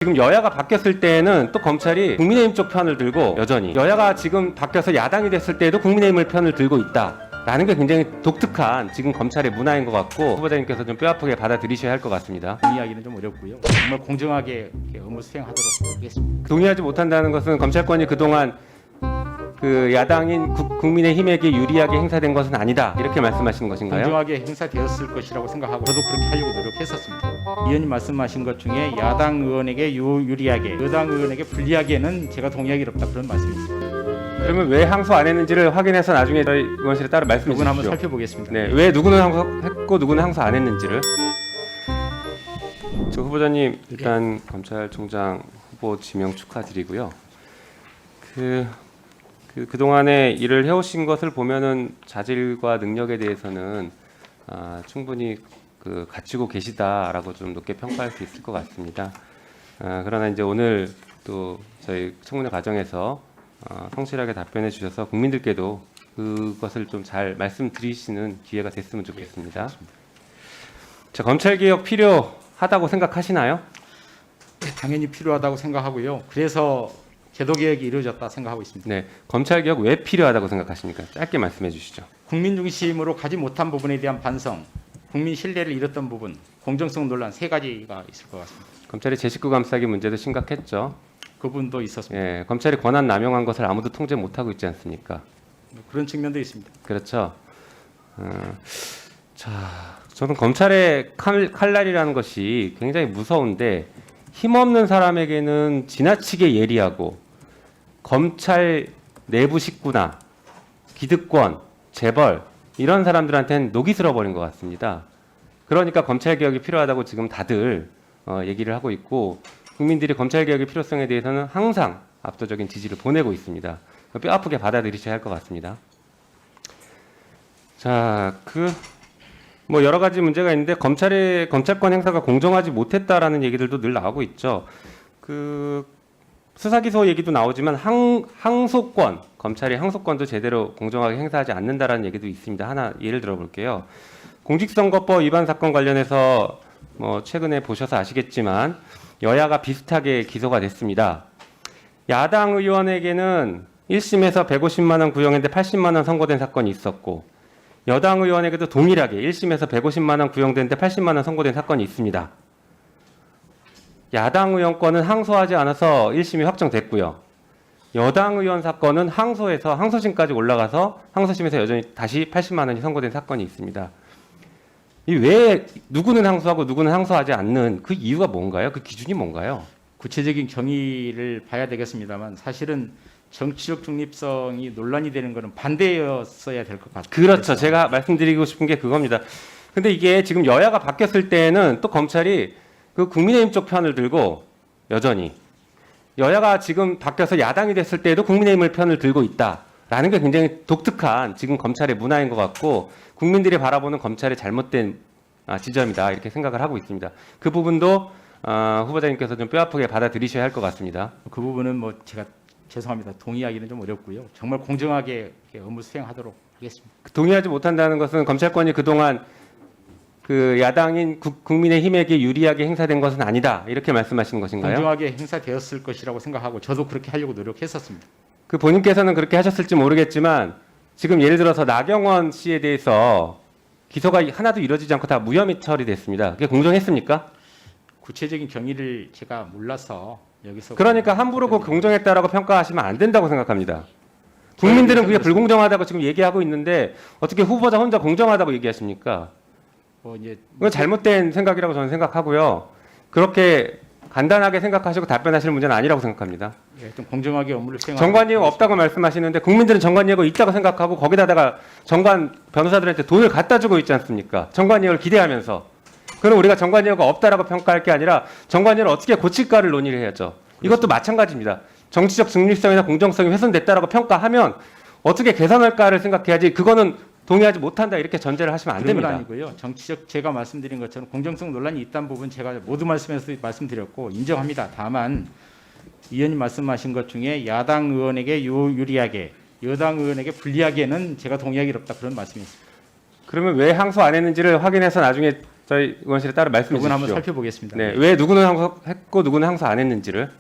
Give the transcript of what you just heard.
지금 여야가 바뀌었을 때에는 또 검찰이 국민의힘 쪽 편을 들고 여전히 여야가 지금 바뀌어서 야당이 됐을 때에도 국민의힘 편을 들고 있다라는 게 굉장히 독특한 지금 검찰의 문화인 것 같고 후보자님께서 좀 뼈아프게 받아들이셔야 할 것 같습니다. 동의하기는 좀 어렵고요. 정말 공정하게 업무 수행하도록 하겠습니다. 동의하지 못한다는 것은 검찰권이 그동안 그 야당인 국민의힘에게 유리하게 행사된 것은 아니다 이렇게 말씀하시는 것인가요? 공정하게 행사되었을 것이라고 생각하고 저도 그렇게 하려고 노력했었습니다. 의원님 말씀하신 것 중에 야당 의원에게 유리하게 여당 의원에게 불리하게는 제가 동의하기 어렵다 그런 말씀이십니다. 그러면 왜 항소 안 했는지를 확인해서 나중에 저희 의원실에 따로 말씀해 이건 한번 주십시오. 살펴보겠습니다. 네, 왜 누구는 항소했고 누구는 항소 안 했는지를. 저 후보자님 일단 검찰총장 후보 지명 축하드리고요. 그동안에 일을 해오신 것을 보면은 자질과 능력에 대해서는 충분히 갖추고 계시다라고 좀 높게 평가할 수 있을 것 같습니다. 그러나 이제 오늘 또 저희 청문회 과정에서 성실하게 답변해 주셔서 국민들께도 그것을 좀 잘 말씀드리시는 기회가 됐으면 좋겠습니다. 자, 검찰개혁 필요하다고 생각하시나요? 당연히 필요하다고 생각하고요. 그래서 제도개혁이 이루어졌다 생각하고 있습니다. 네, 검찰개혁 왜 필요하다고 생각하십니까? 짧게 말씀해 주시죠. 국민 중심으로 가지 못한 부분에 대한 반성, 국민 신뢰를 잃었던 부분, 공정성 논란 세 가지가 있을 것 같습니다. 검찰의 제19 감싸기 문제도 심각했죠. 그 부분도 있었습니다. 예, 검찰이 권한 남용한 것을 아무도 통제 못하고 있지 않습니까? 그런 측면도 있습니다. 그렇죠. 자, 저는 검찰의 칼날이라는 것이 굉장히 무서운데 힘없는 사람에게는 지나치게 예리하고 검찰 내부 식구나 기득권, 재벌 이런 사람들한테는 녹이 슬어버린 것 같습니다. 그러니까 검찰개혁이 필요하다고 지금 다들 얘기를 하고 있고 국민들이 검찰개혁의 필요성에 대해서는 항상 압도적인 지지를 보내고 있습니다. 뼈 아프게 받아들이셔야 할 것 같습니다. 자, 뭐 여러 가지 문제가 있는데 검찰권 행사가 공정하지 못했다라는 얘기들도 늘 나오고 있죠. 수사 기소 얘기도 나오지만 항소권, 검찰의 항소권도 제대로 공정하게 행사하지 않는다라는 얘기도 있습니다. 하나 예를 들어 볼게요. 공직선거법 위반 사건 관련해서 뭐 최근에 보셔서 아시겠지만 여야가 비슷하게 기소가 됐습니다. 야당 의원에게는 1심에서 150만 원 구형했는데 80만 원 선고된 사건이 있었고 여당 의원에게도 동일하게 1심에서 150만 원 구형됐는데 80만 원 선고된 사건이 있습니다. 야당 의원 건은 항소하지 않아서 1심이 확정됐고요. 여당 의원 사건은 항소해서 항소심까지 올라가서 항소심에서 여전히 다시 80만 원이 선고된 사건이 있습니다. 이 왜 누구는 항소하고 누구는 항소하지 않는 그 이유가 뭔가요? 그 기준이 뭔가요? 구체적인 경위를 봐야 되겠습니다만 사실은 정치적 중립성이 논란이 되는 것은 반대였어야 될 것 같아요. 그렇죠. 제가 말씀드리고 싶은 게 그겁니다. 근데 이게 지금 여야가 바뀌었을 때는 또 검찰이 국민의힘 쪽 편을 들고 여전히 여야가 지금 바뀌어서 야당이 됐을 때에도 국민의힘 편을 들고 있다라는 게 굉장히 독특한 지금 검찰의 문화인 것 같고 국민들이 바라보는 검찰의 잘못된 지점이다 이렇게 생각을 하고 있습니다. 그 부분도 후보자님께서 좀 뼈아프게 받아들이셔야 할 것 같습니다. 그 부분은 뭐 제가 죄송합니다. 동의하기는 좀 어렵고요. 정말 공정하게 업무 수행하도록 하겠습니다. 동의하지 못한다는 것은 검찰권이 그동안 야당인 국민의힘에게 유리하게 행사된 것은 아니다 이렇게 말씀하시는 것인가요? 공정하게 행사되었을 것이라고 생각하고 저도 그렇게 하려고 노력했었습니다. 본인께서는 그렇게 하셨을지 모르겠지만 지금 예를 들어서 나경원 씨에 대해서 기소가 하나도 이루어지지 않고 다 무혐의 처리됐습니다. 그게 공정했습니까? 구체적인 경위를 제가 몰라서 여기서 그러니까 함부로 공정했다라고 평가하시면 안 된다고 생각합니다. 국민들은 그게 불공정하다고 지금 얘기하고 있는데 어떻게 후보자 혼자 공정하다고 얘기하십니까? 그건 잘못된 생각이라고 저는 생각하고요. 그렇게 간단하게 생각하시고 답변하실 문제는 아니라고 생각합니다. 좀 공정하게 업무를 수행하도록 정관예우 없다고 말씀하시는데 국민들은 정관예우가 있다고 생각하고 거기다가 정관 변호사들한테 돈을 갖다 주고 있지 않습니까? 정관예우를 기대하면서. 그럼 우리가 정관예우가 없다라고 평가할 게 아니라 정관예우를 어떻게 고칠까를 논의를 해야죠. 이것도 마찬가지입니다. 정치적 중립성이나 공정성이 훼손됐다라고 평가하면 어떻게 개선할까를 생각해야지 그거는 동의하지 못한다 이렇게 전제를 하시면 안 됩니다. 그런 건 아니고요. 정치적 제가 말씀드린 것처럼 공정성 논란이 있다는 부분 제가 모두 말씀드렸고 인정합니다. 다만 의원님 말씀하신 것 중에 야당 의원에게 유리하게 여당 의원에게 불리하게는 제가 동의하기 어렵다 그런 말씀이었습니다. 그러면 왜 항소 안 했는지를 확인해서 나중에 저희 의원실에 따로 말씀해 그건 한번 주십시오. 살펴보겠습니다. 네, 왜 누구는 항소했고 누구는 항소 안 했는지를.